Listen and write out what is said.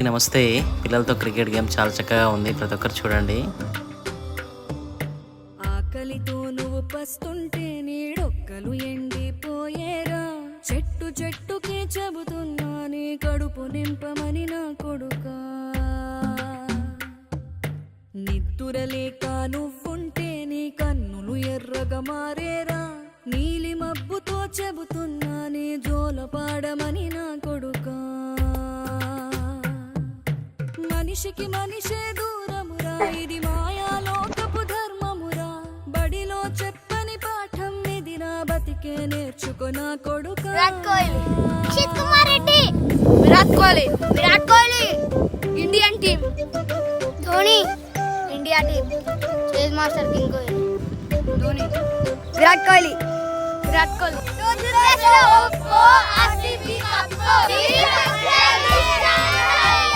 నమస్తే. పిల్లలతో cricket game చాలా చక్కగా ఉంది, ప్రతి ఒక్కరు చూడండి. ఆకలితో నువ్వు పస్తుంటే నీడొక్కలు ఎండిపోయేరా, చెట్టు చెట్టుకే చెబుతున్నా నీ కడుపు నింపమని నా కొడుకా. నిద్దురలేక నువ్వుంటే నీ కన్నులు ఎర్రగా మారేరా, నీలి మబ్బుతో చెబుతున్నా నీ జోల పాడమని నా కొడుకా. మనిషికి మనిషే దూరమురా, ఇది మాయాలోకపు ధర్మమురా, బడిలో చెప్పని పాఠం ఇది నా బతికే నేర్చుకున్నా కొడుకా. Virat Kohli Indian team, Dhoni India team, chase master king Kohli, Dhoni, Virat Kohli.